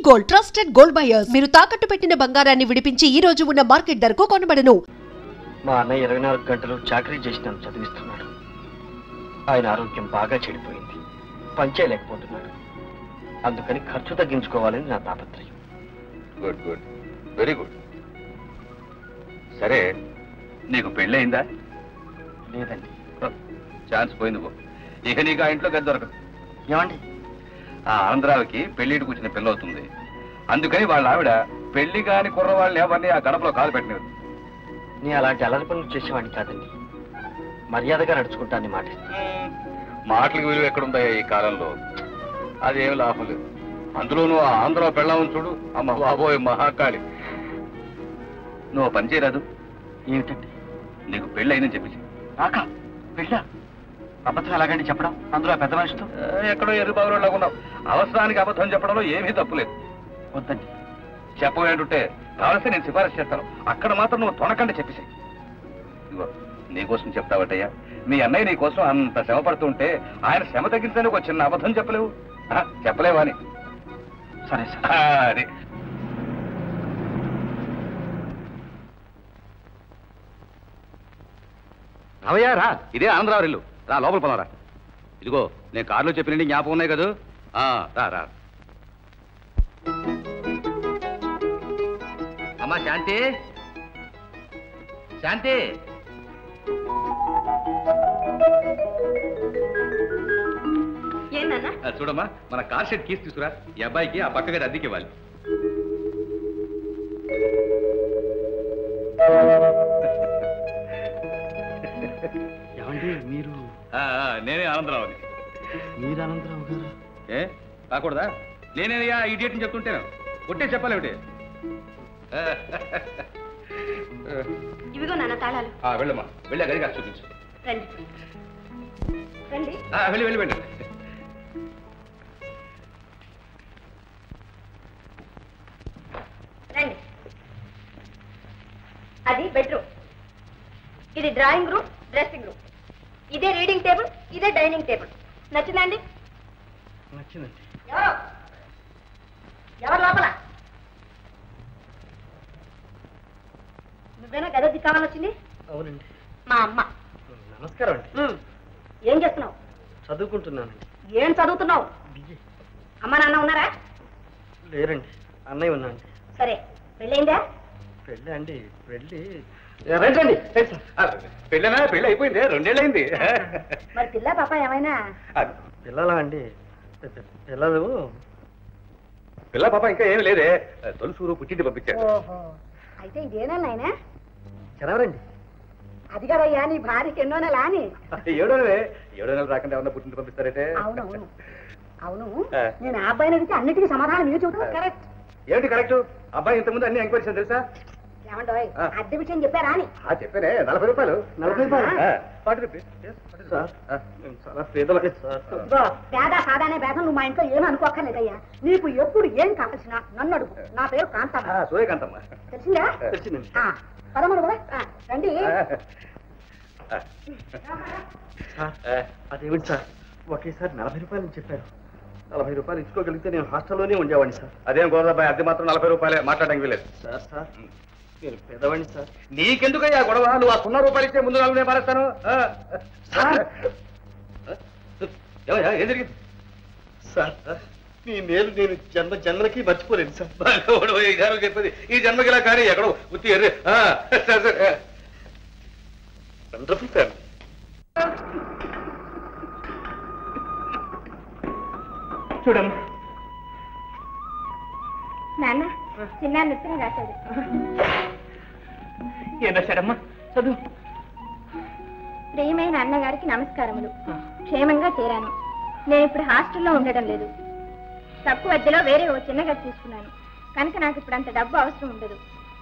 Gold trusted gold buyers. మీరు తాకట్టు పెట్టిన బంగారాన్ని విడిపించి ఈ రోజు ఉన్న మార్కెట్ ధరకు కొనబడను. మా అన్నయ్య 24 గంటలు చాకరీ చేసి నన్ను చదివిస్తున్నాడు. ఆయన ఆరోగ్యం బాగా చెడిపోయింది, పనిచేయలేకపోతున్నాడు. అందుకని ఖర్చు తగ్గించుకోవాలని నా తాపత్రయం. Good good, very good. సరే, నీకు పెళ్ళయిందా? లేదండి. ఛాన్స్ పోయింది పో. ఇక నీకు ఆ ఇంట్లో గది దొరకదు. ఏమండి? ఆ ఆంధ్రావికి పెళ్లిటికి వచ్చిన పిల్ల అవుతుంది. అందుకని వాళ్ళ ఆవిడ పెళ్లి కాని కుర్రవాళ్ళని ఎవరిని ఆ గడపలో కాలు పెట్టినది. నేను అలాంటి అల్లరి పనులు చేసేవాడిని కాదండి. మర్యాదగా నడుచుకుంటాను మాట. మాటలకు విలువ ఎక్కడుంటాయా ఈ కాలంలో? అదేం లాభం లేదు. అందులోనూ ఆ ఆంధ్ర పెళ్ళామని చూడు, అమ్మ బాబోయ్ మహాకాళి. నువ్వు పని చేయరాదు? ఏమిటండి? నీకు పెళ్ళి అయిందని చెప్పేసి. నాకా పెళ్ళా? అబద్ధం ఎలాగండి చెప్పడం, అందులో పెద్ద మనిషితో? ఎక్కడో ఎర్రబాబులో ఉన్నావు. అవసరానికి అబద్ధం చెప్పడంలో ఏమీ తప్పులేదు. వద్దండి. చెప్పవేంటుంటే కావలిస్తే నేను సిఫారసు చేస్తాను. అక్కడ మాత్రం నువ్వు తొనకండి చెప్పేసి. ఇదిగో నీకోసం చెప్తావటయ్యా. మీ అన్నయ్య నీ కోసం అంత శ్రమ పడుతుంటే ఆయన శ్రమ తగ్గించడానికి ఒక చిన్న అబద్ధం చెప్పలేవు? చెప్పలేవా అని? సరే సార్. అది రావయ్యా, రా. ఇదే ఆనందరావు ఇల్లు. రా, లోపల పోదారా. ఇదిగో నేను కారులో చెప్పినండి జ్ఞాపకం ఉన్నాయి కదా. రా రా. అమ్మా శాంతి, శాంతి. చూడమ్మా, మన కార్ షెడ్ కీస్ తీసుకురా. ఈ అబ్బాయికి ఆ పక్క గది అద్దెకి ఇవ్వాలి. ఏమండి మీరు? నేనే ఆనందరావుని. మీరు అనంతరావు గారు? ఏ కాకూడదా? నేనేనయ్యా ఇడియట్ అని చెప్తుంటేను. కొట్టే చెప్పాలేమిటి? ఇవిగో నాన్న తాళాలు. వెళ్ళమ్మా, వెళ్ళా గది కాదు చూపించు. రండి రండి. వెళ్ళి వెళ్ళి వెళ్ళండి. రండి. అది బెడ్రూమ్, ఇది డ్రాయింగ్ రూమ్, డ్రెస్సింగ్ రూమ్, ఇదే రీడింగ్ టేబుల్, ఇదే డైనింగ్ టేబుల్. నచ్చిందండి? నచ్చిందండి. ఎవరు లోపల? నువ్వేనా గది కావాలని వచ్చింది? అవునండి. మా అమ్మ. నమస్కారం అండి. ఏం చేస్తున్నావు? చదువుకుంటున్నానండి. ఏం చదువుతున్నావు? అమ్మ నాన్న ఉన్నారా? లేరండి, అన్నయ్య ఉన్నాండి. సరే, పెళ్ళయిందా? పెళ్ళి అండి? పెళ్ళి రండి. పెళ్ళనా? పెళ్ళి అయిపోయింది, 2 ఏళ్ళైంది. మరి పిల్ల పాప ఏమైనా? పిల్లలా అండి? పిల్లలు పిల్ల పాప ఇంకా ఏమి లేదే. తొలుసూరు పుట్టింటి పంపించారు. ఓహో, అయితే ఇదేనా నాయనా? చదవరండి. అది కదయ్యా నీ భార్యకి ఎన్నో నెల అని. 7వ నెల రాకుండా ఏమన్నా పుట్టింటి పంపిస్తారంటే? అవునవును అవును. నేను ఆ అబ్బాయిని అడిగితే అన్నిటికీ సమాధానం మీరు చెబుతున్నారు. కరెక్ట్. ఏమిటి కరెక్ట్? అబ్బాయి ఇంతకుముందు అన్ని ఎంక్వైరీస్ తెలుసా? ఏమంటావు? అద్దె విషయం చెప్పారా అని? చెప్పానే. 40 రూపాయలు. 40 రూపాయలు? 40 రూపీస్ సార్. చాలా పేదవాడి సార్. పేద సాదానే భేదం నువ్వు మా ఇంట్లో ఏమీ అనుకోక్కర్లేదయ్యా. నీకు ఎప్పుడు ఏం కావాల్సిన నన్ను అడుగు. నా పేరు కాంతమ్మ. సూర్యకాంతమ్మ. తెలిసిందా? తెలిసిందండి. పదమూడు కూడా రండి. అదేమిటి సార్, ఒకేసారి 40 రూపాయలు చెప్పారు. 40 రూపాయలు ఇచ్చుకోగలిగితే నేను హాస్టల్లోనే ఉండేవాడిని సార్. అదేం గోదాబాయ్, అద్దె మాత్రం 40 రూపాయలే. మాట్లాడడానికి వీలేదు సార్. సార్ నేను పేదవాడిని సార్. నీకెందుకయ్యా గొడవ? నువ్వు ఆ 0 రూపాయలు ఇచ్చే ముందు 4 నేను మారేస్తాను. ఏం జరిగింది సార్? నీ మేలు నేను జన్మలకి మర్చిపోలేదు సార్. చెప్పేది ఈ జన్మకి ఇలా కానీ ఎక్కడో ఉత్తి ఎర్రే. Wonderful family. చూడమ్మా. నాన్న చిన్న నృత్యం రాశాడు. ఏం రాశాడమ్మా? చదువు. ప్రియమైన అన్నగారికి నమస్కారములు. క్షేమంగా చేరాను. నేను ఇప్పుడు హాస్టల్లో ఉండడం లేదు. తక్కువ అద్దెలో వేరే ఓ చిన్న గది తీసుకున్నాను కనుక నాకు ఇప్పుడు అంత డబ్బు అవసరం ఉండదు.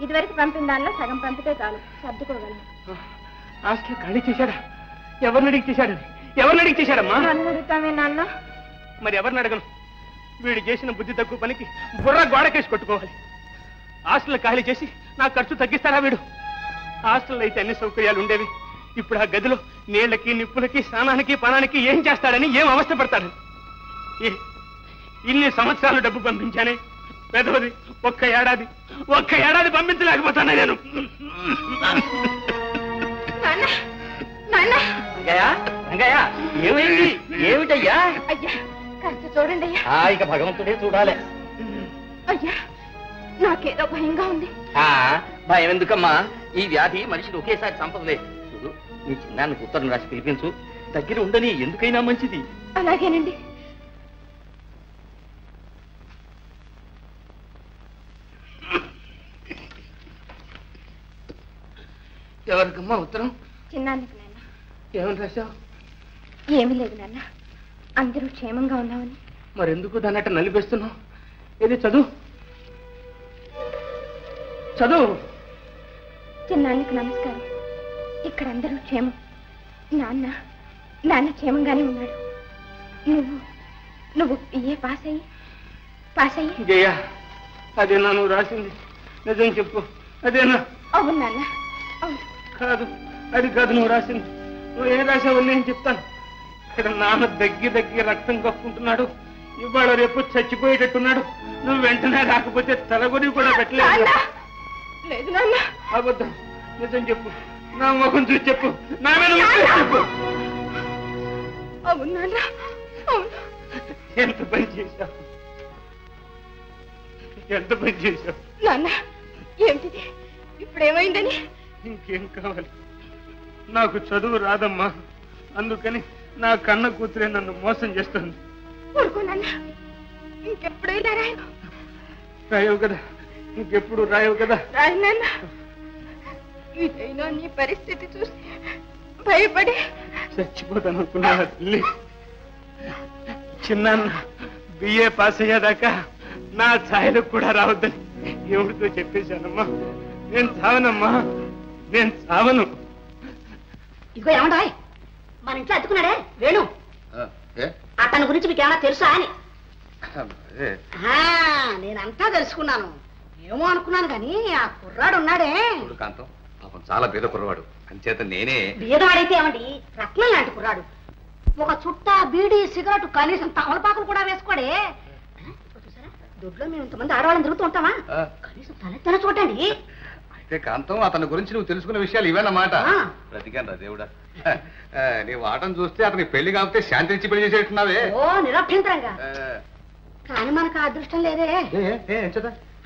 ఇదివరకు పంపిన దానిలో సగం పంపితే చాలు, సర్దుకోగలను. హాస్టల్ ఖాళీ చేశాడా? ఎవరిని అడిగి చేశాడు? ఎవరిని అడిగి చేశాడమ్మా? నన్ను అడుగుతామే నాన్న. మరి ఎవరిని అడగను? వీడు చేసిన బుద్ధి తక్కువ పనికి బుర్ర గోడకేసి కొట్టుకోవాలి. హాస్టల్ ఖాళీ చేసి నా ఖర్చు తగ్గిస్తాడా వీడు? హాస్టల్లో అయితే అన్ని సౌకర్యాలు ఉండేవి. ఇప్పుడు ఆ గదిలో నీళ్లకి, నిప్పులకి, స్నానానికి, పానానికి ఏం చేస్తాడని, ఏం అవస్థ పడతాడని. ఇన్ని సంవత్సరాలు డబ్బు పంపించానే, పెదవది ఒక్క ఏడాది పంపించలేకపోతాను నేను. ఏమైంది? ఏమిటయ్యా? అయ్యా కాస్త చూడండి అయ్యా. ఇక భగవంతుడే చూడాలి. అయ్యా నాకేదో భయంగా ఉంది. భయం ఎందుకమ్మా? ఈ వ్యాధి మనిషిని ఒకేసారి చంపదులే. చూడు, నీ చిన్నాన్ని ఉత్తరం రాసి పిలిపించు. దగ్గర ఉండని, ఎందుకైనా మంచిది. అలాగేనండి. ఎవరికమ్మా ఉత్తరం? చిన్నానికి నాన్న. ఏమని రాశావు? ఏమీ లేదు నాన్న, అందరూ క్షేమంగా ఉన్నామని. మరెందుకు దాన్ని అట్ట నలిపేస్తున్నావు? ఏది చదువు. చిన్నానికి నమస్కారం. ఇక్కడ అందరూ క్షేమం. నాన్న క్షేమంగానే ఉన్నాడు. నువ్వు బిఏ పాస్ అయ్యి జయ, అదేనా నువ్వు రాసింది? నిజం చెప్పు, అదేనా? అవును నాన్న, అవును. అది కాదు నువ్వు రాసింది. నువ్వు ఏం రాసావు నేను చెప్తాను. ఇక్కడ నాన్న దగ్గి రక్తం కప్పుకుంటున్నాడు. ఇవాళ రేపు చచ్చిపోయేటట్టున్నాడు. నువ్వు వెంటనే రాకపోతే తలగొని కూడా పెట్టలేదు. లేదు నాన్న. అబద్ధం. నిజం చెప్పు, నా ముఖం చూసి చెప్పు, నా మీద చెప్పు. అవును నాన్న, అవును. ఎంత పని చేశావు నాన్న. ఏమిటిది? ఇప్పుడేమైందని? ఇంకేం కావాలి? నాకు చదువు రాదమ్మా, అందుకని నా కన్న కూతురే నన్ను మోసం చేస్తుంది. ఊరుకో నాన్న, ఇంకెప్పుడు రాయవు కదా, ఇంకెప్పుడు రాయవు కదా. రాదు నాన్న. ఇదైనా నీ పరిస్థితి చూసి భయపడి చచ్చిపోతాను అనుకున్నా తల్లి. చిన్నాన్న బిఏ పాస్ అయ్యేదాకా నా ఛాయలకు కూడా రావద్దని ఎవరితో చెప్పేశానమ్మా. నేను చావను. ఇదిగో ఏమంటా, మన ఇంట్లో అతుకున్నాడే వేణు, అతని గురించి మీకు ఏమైనా తెలుసా అని. నేనంతా తెలుసుకున్నాను. ఏమో అనుకున్నాను కానీ ఆ కుర్రాడు ఉన్నాడే, కాంతం పాపం చాలా బీద కుర్రవాడు. అంచేత నేనే. బీదవాడైతే ఏమండి, రత్నం లాంటి కుర్రాడు. ఒక చుట్ట బీడి సిగరెట్ కనీసం తమలపాకులు కూడా వేసుకోడే. చూసారా, దొడ్లో మేము ఇంతమంది ఆడవాళ్ళని తిరుగుతూ ఉంటామా? కనీసం తలెత్తన చూడండి. అయితే కాంతం, అతని గురించి నువ్వు తెలుసుకున్న విషయాలు ఇవేనమాట. బ్రతికాను రా దేవుడా. నీ వాటం చూస్తే అతనికి పెళ్లి కాకపోతే శాంతి ఇచ్చి పెళ్లి చేసేట్టున్నావే. ఓ నిరభ్యంతరంగా. కానీ మనకు అదృష్టం లేదే.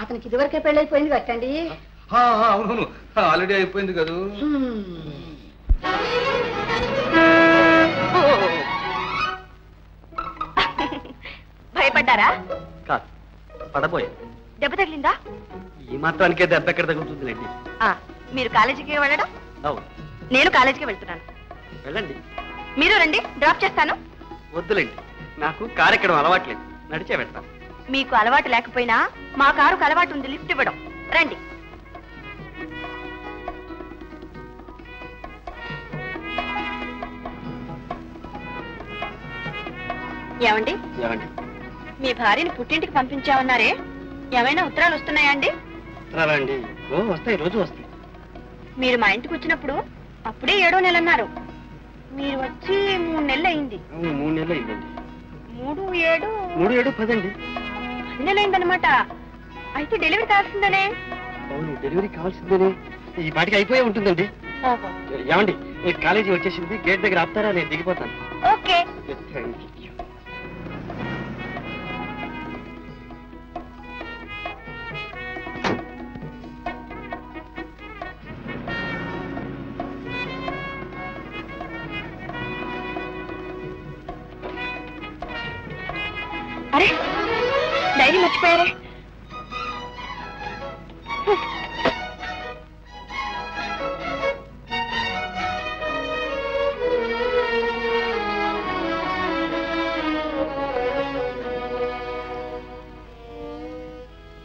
అతనికి ఇదివరకే పెళ్ళైపోయింది కట్టండి. అవునవును, ఆల్రెడీ అయిపోయింది కదా. భయపడ్డారా? కాదు, పడబోయే. దెబ్బ తగిలిందా? ఈ మాత్రానికే దెబ్బ ఎక్కడ తగ్గుతుందిలేండి. మీరు కాలేజీకి వెళ్ళడం? అవును, నేను కాలేజీకి వెళ్తున్నాను. వెళ్ళండి. మీరు రండి, డ్రాప్ చేస్తాను. వద్దులేండి, నాకు కారు ఎక్కడం అలవాట్లేదు, నడిచే వెళ్తాను. మీకు అలవాటు లేకపోయినా మా కారుకు అలవాటు ఉంది లిఫ్ట్ ఇవ్వడం. రండి. ఏమండి, మీ భార్యని పుట్టింటికి పంపించామన్నారే, ఏమైనా ఉత్తరాలు వస్తున్నాయా అండి? వస్తాయి, రోజు వస్తాయి. మీరు మా ఇంటికి వచ్చినప్పుడు అప్పుడే 7వ నెల అన్నారు. మీరు వచ్చి 3 నెలలు అయింది. 3 నెలలు అయిందండి. 3, 7, 10 అండి. 10 నెలలు అయిందనమాట. అయితే డెలివరీ కావాల్సిందనే. అవును, డెలివరీ కావాల్సిందేనే. ఈ పాటికి అయిపోయే ఉంటుందండి. ఏమండి, మీరు కాలేజీ వచ్చేసింది, గేట్ దగ్గర ఆపుతారా? నేను దిగిపోతాను. ఓకే. అరే, డైరీ మర్చిపోయారే.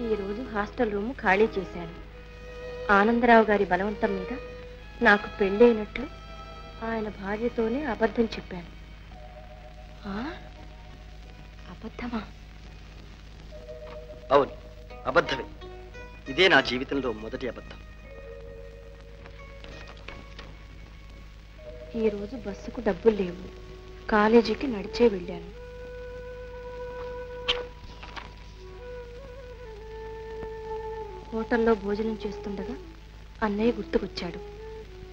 ఈరోజు హాస్టల్ రూమ్ ఖాళీ చేశాను. ఆనందరావు గారి బలవంతం మీద నాకు పెళ్ళైనట్లు ఆయన భార్యతోనే అబద్ధం చెప్పాను. అబద్ధమా? అవును, అబద్ధమే. ఇదే నా జీవితంలో మొదటి అబద్ధం. ఈరోజు బస్సుకు డబ్బులు లేవు, కాలేజీకి నడిచే వెళ్ళాను. హోటల్లో భోజనం చేస్తుండగా అన్నయ్య గుర్తుకొచ్చాడు.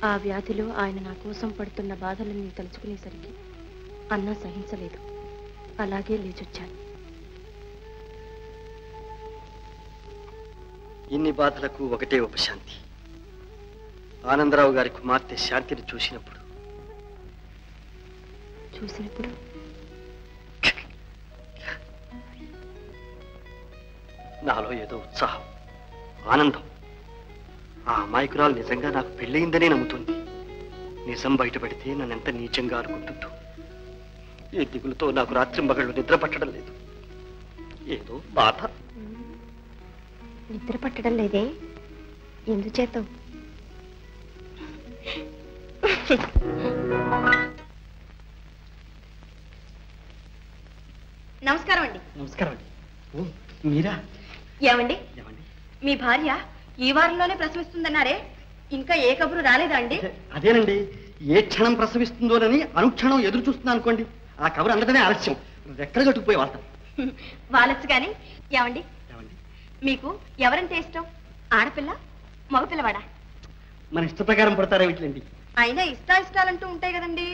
ఆ వ్యాధిలో ఆయన నా కోసం పడుతున్న బాధలన్నీ తలుచుకునేసరికి అన్నం సహించలేదు. అలాగే లేచొచ్చాను. ఇన్ని బాధలకు ఒకటే ఉపశాంతి. ఆనందరావు గారి కుమార్తె శాంతిని చూసినప్పుడు నాలో ఏదో ఉత్సాహం, ఆనందం. ఆ అమాయకురాలు నిజంగా నాకు పెళ్ళయిందనే నమ్ముతుంది. నిజం బయటపడితే నన్నెంత నీచంగా అనుకుంటుందో. ఈ దిగులతో నాకు రాత్రి మగళ్ళు నిద్ర పట్టడం లేదు. ఏదో బాధ. నిద్ర పట్టడం లేదే, ఎందుచేత? నమస్కారం అండి. నమస్కారం అండి. ఓ మీరా? ఏమండి, మీ భార్య ఈ వారంలోనే ప్రసవిస్తుందన్నారే, ఇంకా ఏ కబురు రాలేదా అండి? అదేనండి, ఏ క్షణం ప్రసవిస్తుందోనని అనుక్షణం ఎదురు చూస్తున్నా అనుకోండి. ఆ కబురు అందటమే ఆలస్యం. రెక్కలు కట్టుకుపోయి వాళ్తాం. వాళ్ళొచ్చు కానీ. ఏమండి, మీకు ఎవరంటే ఇష్టం? ఆడపిల్ల, మగపిల్లవాడా? మన ఇష్ట ప్రకారం పడతారా వీటిలండి? అయినా ఇష్టాలంటూ ఉంటాయి కదండి.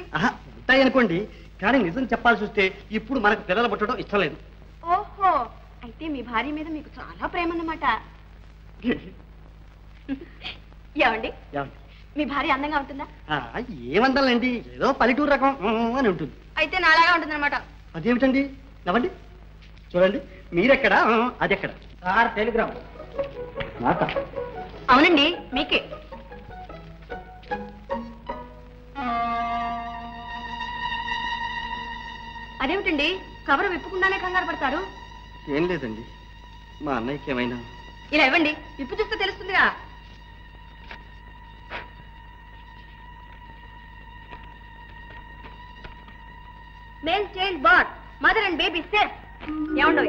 ఉంటాయి అనుకోండి, కానీ నిజం చెప్పాల్సి వస్తే ఇప్పుడు మనకు పిల్లలు పుట్టడం ఇష్టం లేదు. ఓహో, అయితే మీ భార్య మీద మీకు చాలా ప్రేమ అన్నమాట. ఏమండి, మీ భార్య అందంగా ఉంటుందా? ఏమందాలండి, ఏదో పల్లెటూరు రకం అని ఉంటుంది. అయితే నాలాగా ఉంటుందన్నమాట. అదేమిటండి? నవ్వండి, చూడండి. మీరెక్కడా, అదెక్కడ? టెలిగ్రామ్. అవునండి, మీకే. అదేమిటండి, కవర్ విప్పకుండానే కంగారు పడతారు? ఏం లేదండి, మా అన్నయ్యకి ఏమైనా. ఇలా ఇవ్వండి, విప్పు చూస్తే తెలుస్తుందిగా. Male child both, mother and baby safe. ఏమండో,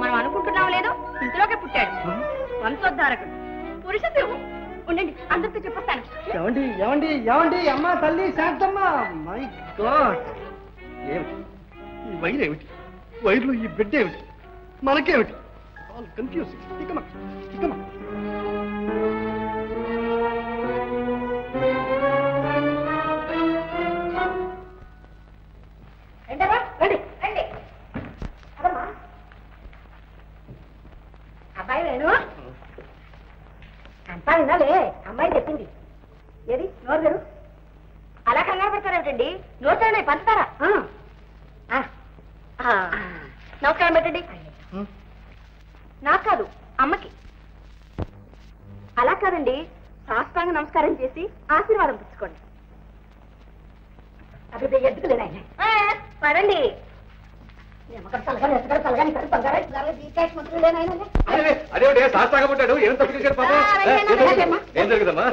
మనం అనుకుంటున్నాం లేదు, ఇంతలోకే పుట్టాడు వంశోద్ధారకుడు, పురుష సింహం. ఉండండి, అందరితో చెప్పొస్తాను. ఏమండి ఏమండి ఏమండి, అమ్మా తల్లి శాంతమ్మ. మై గాడ్, ఏమిటి ఈ వైర్? ఏమిటి వైర్లు? ఈ బిడ్డ ఏమిటి? మనకేమిటి? All confusing. ఇకమా ఇకమా. అబ్బాయి వేణు, అంతా వినాలే, అమ్మాయి చెప్పింది. ఏది నోరు గారు? అలా కంగారు పెడతారేమిటండి? నోరు తెరనే పంచుతారా? నమస్కారం పెట్టండి. నాకు కాదు, అమ్మకి. అలా కాదండి, సాష్టాంగ నమస్కారం చేసి ఆశీర్వాదం పుచ్చుకోండి. అది ఎద్దుకులేనా? పదండి. అదే శాస్త్రంగా పుట్టాడు. ఏం తప్పు చేశాడు పాపం? ఏం జరుగుదమ్మా?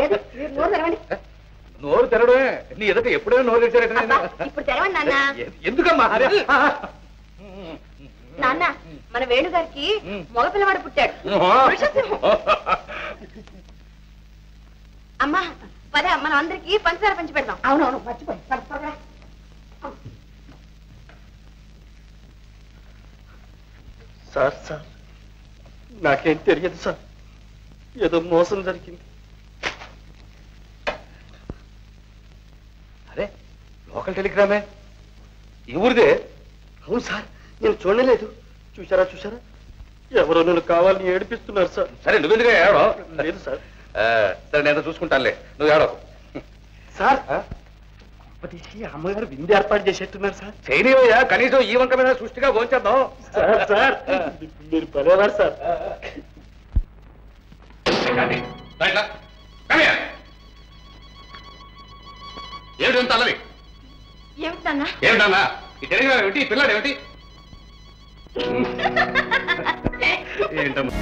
నోరు తెరడమే. నీ ఎదుట ఎప్పుడైనా నోరు తెరిచారట. ఇప్పుడు తెరవండి నాన్న. ఎందుకమ్మా? నాన్న, మన వేణుగారికి మగపిల్లవాడు పుట్టాడు. అమ్మా పద, మనం అందరికి పంచదార పంచి పెడదాం. అవునవును, మర్చిపోయి. సార్ సార్, నాకేం తెలియదు సార్. ఏదో మోసం జరిగింది. అరే, లోకల్ టెలిగ్రామే. ఈ ఊరిదే? అవును సార్, నేను చూడలేదు. చూసారా చూసారా, ఎవరో నన్ను కావాలని ఏడిపిస్తున్నారు సార్. సరే, నువ్వెందుకు ఏడో? లేదు సార్. సరే, నేను చూసుకుంటానులే, నువ్వు ఏడో. సార్, అమ్మగారు విందు ఏర్పాటు చేసేట్టున్నారు సార్. చేయనివయ్యా, కనీసం ఈ వంక మీద సృష్టిగా భోంచేద్దాం. సార్ సార్, మీరు పర్వాలేదు సార్. ఏమిటి అల్లరి? ఏమిటన్నా? ఏమిటన్నా ఈ టెలిగ్రామ్ ఏమిటి? పిల్లాడు ఏమిటి? ఏంటమ్మా?